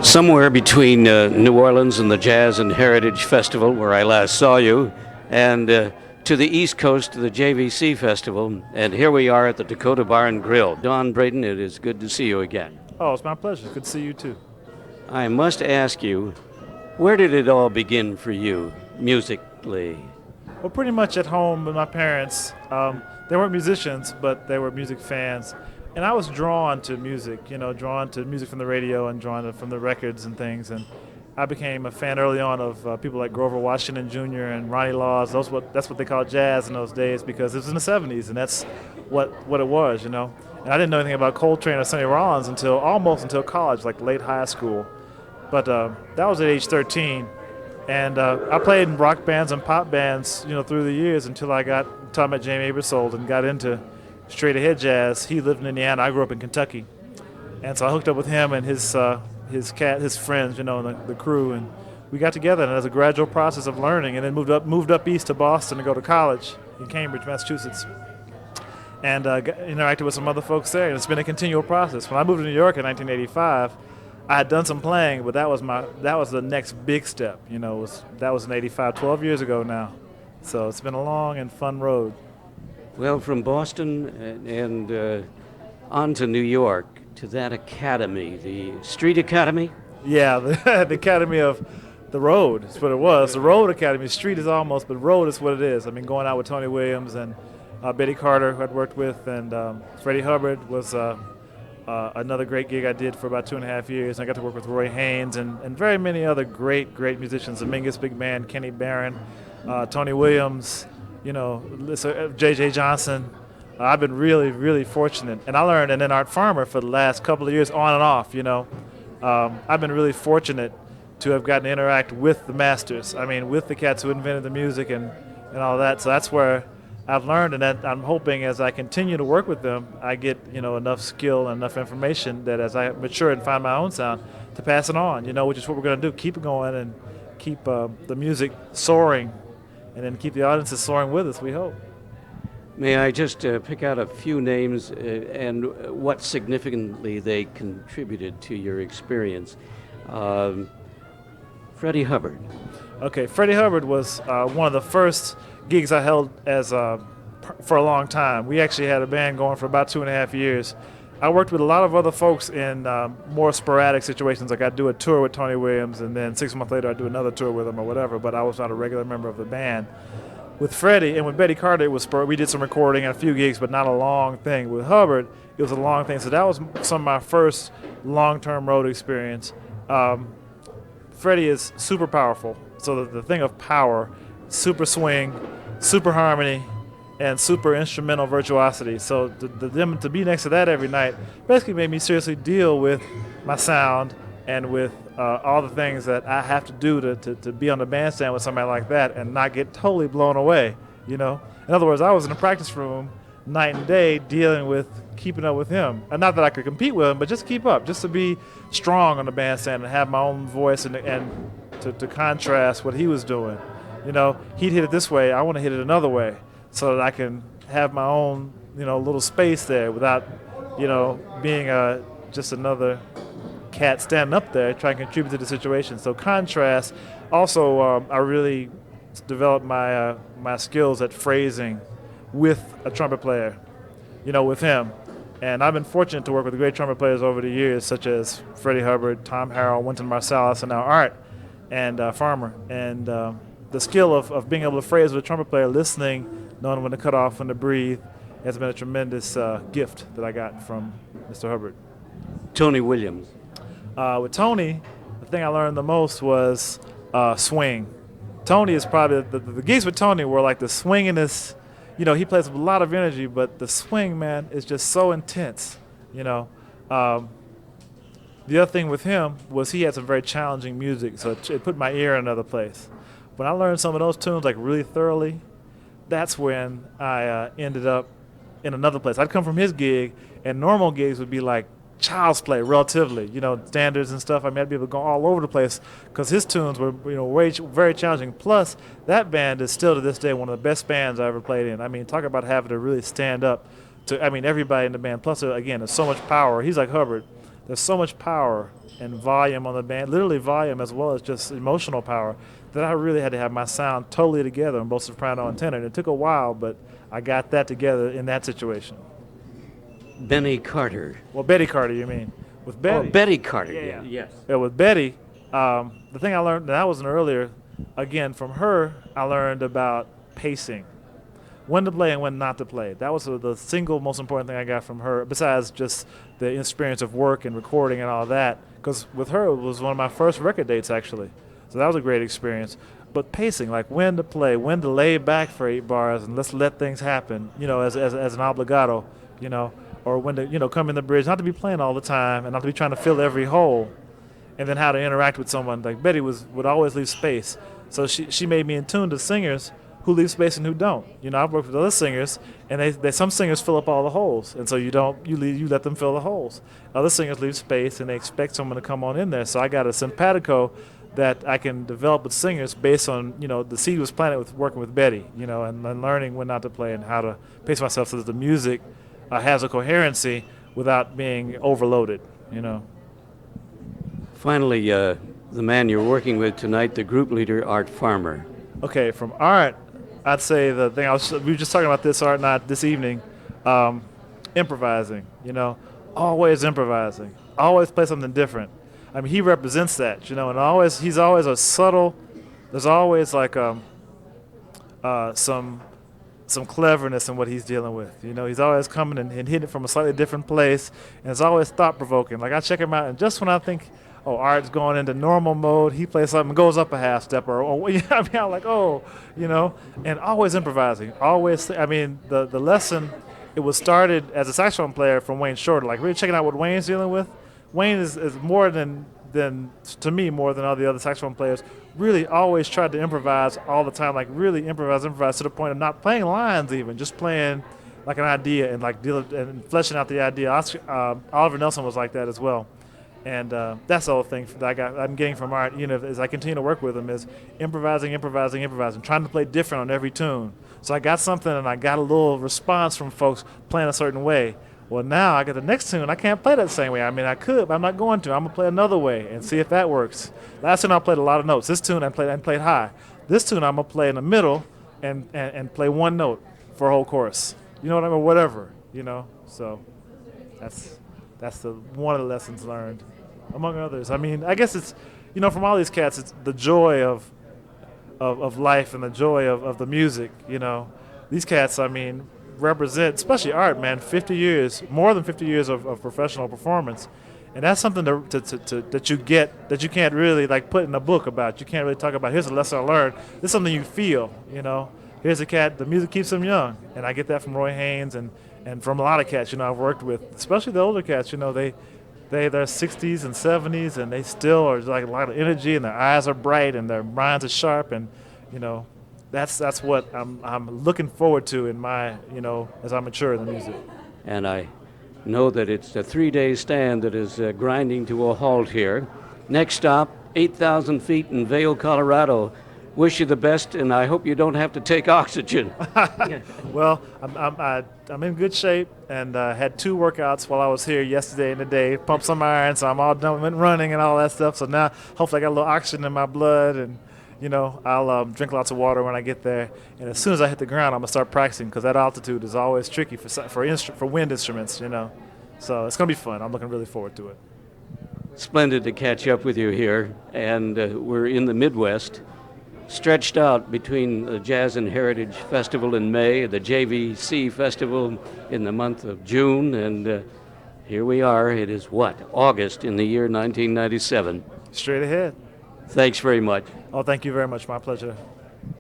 Somewhere between New Orleans and the Jazz and Heritage Festival, where I last saw you, and to the East Coast to the JVC Festival, and here we are at the Dakota Bar and Grill. Don Braden, it is good to see you again. Oh, it's my pleasure. Good to see you too. I must ask you, where did it all begin for you, musically? Well, pretty much at home with my parents. They weren't musicians, but they were music fans. And I was drawn to music, drawn to music from the radio and drawn to from the records and things. And I became a fan early on of people like Grover Washington Jr. and Ronnie Laws. That's what they called jazz in those days because it was in the 70s, and that's what it was, And I didn't know anything about Coltrane or Sonny Rollins until college, like late high school. But that was at age 13. And I played in rock bands and pop bands, through the years until I met Jamie Aebersold and got into straight ahead jazz. He lived in Indiana. I grew up in Kentucky, and so I hooked up with him and his friends, the crew, and we got together. And it was a gradual process of learning, and then moved up east to Boston to go to college in Cambridge, Massachusetts, and interacted with some other folks there. And it's been a continual process. When I moved to New York in 1985, I had done some playing, but that was the next big step. That was in '85, 12 years ago now. So it's been a long and fun road. Well, from Boston and on to New York, to that academy, the Street Academy? Yeah, the Academy of the Road is what it was. The Road Academy. Street is almost, but Road is what it is. I mean, going out with Tony Williams and Betty Carter, who I'd worked with, and Freddie Hubbard was another great gig I did for about 2.5 years. I got to work with Roy Haynes and very many other great musicians, the Mingus Big Band, Kenny Barron, Tony Williams, J.J. Johnson. I've been really, really fortunate. And I learned in Art Farmer for the last couple of years on and off, I've been really fortunate to have gotten to interact with the masters. I mean, with the cats who invented the music and all that. So that's where I've learned, and that I'm hoping as I continue to work with them, I get, enough skill and enough information that as I mature and find my own sound to pass it on, which is what we're going to do. Keep it going and keep the music soaring, and then keep the audiences soaring with us, we hope. May I just pick out a few names and what significantly they contributed to your experience? Freddie Hubbard. Okay, Freddie Hubbard was one of the first gigs I held for a long time. We actually had a band going for about 2.5 years. I worked with a lot of other folks in more sporadic situations, like I'd do a tour with Tony Williams, and then 6 months later I'd do another tour with him or whatever, but I was not a regular member of the band. With Freddie and with Betty Carter, we did some recording and a few gigs, but not a long thing. With Hubbard, it was a long thing. So that was some of my first long-term road experience. Freddie is super powerful. So the thing of power, super swing, super harmony, and super instrumental virtuosity. So them to be next to that every night basically made me seriously deal with my sound and with all the things that I have to do to be on the bandstand with somebody like that and not get totally blown away, In other words, I was in a practice room night and day dealing with keeping up with him. And not that I could compete with him, but just keep up, just to be strong on the bandstand and have my own voice and to contrast what he was doing. He'd hit it this way, I want to hit it another way so that I can have my own, little space there without, being just another cat standing up there trying to contribute to the situation. So contrast. Also, I really developed my skills at phrasing with a trumpet player, with him. And I've been fortunate to work with great trumpet players over the years, such as Freddie Hubbard, Tom Harrell, Wynton Marsalis, and now Art and Farmer. And the skill of being able to phrase with a trumpet player, listening, knowing when to cut off, when to breathe, has been a tremendous gift that I got from Mr. Hubbard. Tony Williams. With Tony, the thing I learned the most was swing. Tony is probably, the gigs with Tony were like the swinginess. He plays with a lot of energy, but the swing, man, is just so intense. The other thing with him was he had some very challenging music, so it put my ear in another place. When I learned some of those tunes like really thoroughly, that's when I ended up in another place. I'd come from his gig, and normal gigs would be like child's play relatively, standards and stuff. I mean, I'd be able to go all over the place because his tunes were, very challenging. Plus, that band is still to this day one of the best bands I ever played in. I mean, talk about having to really stand up to, everybody in the band. Plus, again, there's so much power. He's like Hubbard, there's so much power and volume on the band, literally volume as well as just emotional power, that I really had to have my sound totally together on both soprano and tenor. And it took a while, but I got that together in that situation. Benny Carter. Well, Betty Carter, you mean? With Betty. Oh, Betty Carter. Yeah. Yes. Yeah, with Betty, the thing I learned, that was an earlier, again, from her, I learned about pacing. When to play and when not to play. That was the single most important thing I got from her, besides just the experience of work and recording and all that. Because with her, it was one of my first record dates, actually. So that was a great experience. But pacing, like when to play, when to lay back for 8 bars and let's let things happen, as an obligato, or when to, come in the bridge, not to be playing all the time and not to be trying to fill every hole. And then how to interact with someone. Like Betty would always leave space. So she made me in tune to singers who leave space and who don't. I've worked with other singers, and some singers fill up all the holes, and so you let them fill the holes. Other singers leave space, and they expect someone to come on in there. So I got a simpatico that I can develop with singers based on, the seed was planted with working with Betty, and learning when not to play and how to pace myself so that the music has a coherency without being overloaded, Finally, the man you're working with tonight, the group leader, Art Farmer. Okay, from Art, I'd say the thing we were just talking about this, Art, not this evening, improvising, always improvising, always play something different. I mean, he represents that, and he's always a subtle, there's always like some cleverness in what he's dealing with. He's always coming and hitting it from a slightly different place, and it's always thought-provoking. Like I check him out, and just when I think, Art's going into normal mode, he plays something, goes up a half step, I'm like, and always improvising. Always, the lesson, it was started as a saxophone player from Wayne Shorter, like really checking out what Wayne's dealing with. Wayne is more than to me, more than all the other saxophone players, really always tried to improvise all the time, like really improvise to the point of not playing lines even, just playing like an idea and like and fleshing out the idea. Oliver Nelson was like that as well. And that's the whole thing that I'm getting from Art, as I continue to work with him, is improvising, trying to play different on every tune. So I got something and I got a little response from folks playing a certain way. Well, now I got the next tune. I can't play that the same way. I mean, I could, but I'm not going to. I'm going to play another way and see if that works. Last tune I played a lot of notes. This tune I played high. This tune I'm going to play in the middle and play one note for a whole chorus. You know what I mean? Whatever, So that's one of the lessons learned, among others. I mean, I guess it's, from all these cats, it's the joy of life and the joy of the music, These cats, represent, especially Art, man, 50 years, more than 50 years of professional performance. And that's something that you get that you can't really like put in a book about. You can't really talk about, here's a lesson I learned. This is something you feel, Here's a cat, the music keeps him young. And I get that from Roy Haynes and from a lot of cats, I've worked with, especially the older cats, they're 60s and 70s, and they still are like a lot of energy, and their eyes are bright, and their minds are sharp, and that's what I'm looking forward to in my as I mature in the music. And I know that it's a 3-day stand that is grinding to a halt here. Next stop, 8,000 feet in Vail, Colorado. Wish you the best, and I hope you don't have to take oxygen. Well, I'm in good shape, and had 2 workouts while I was here yesterday and today. Pumped some iron, so I'm all done with running and all that stuff. So now, hopefully, I got a little oxygen in my blood, and I'll drink lots of water when I get there. And as soon as I hit the ground, I'm gonna start practicing, because that altitude is always tricky for wind instruments. So it's gonna be fun. I'm looking really forward to it. Splendid to catch up with you here, and we're in the Midwest, stretched out between the Jazz and Heritage Festival in May, the JVC Festival in the month of June, and here we are. It is August in the year 1997. Straight ahead. Thanks very much. Oh, thank you very much. My pleasure.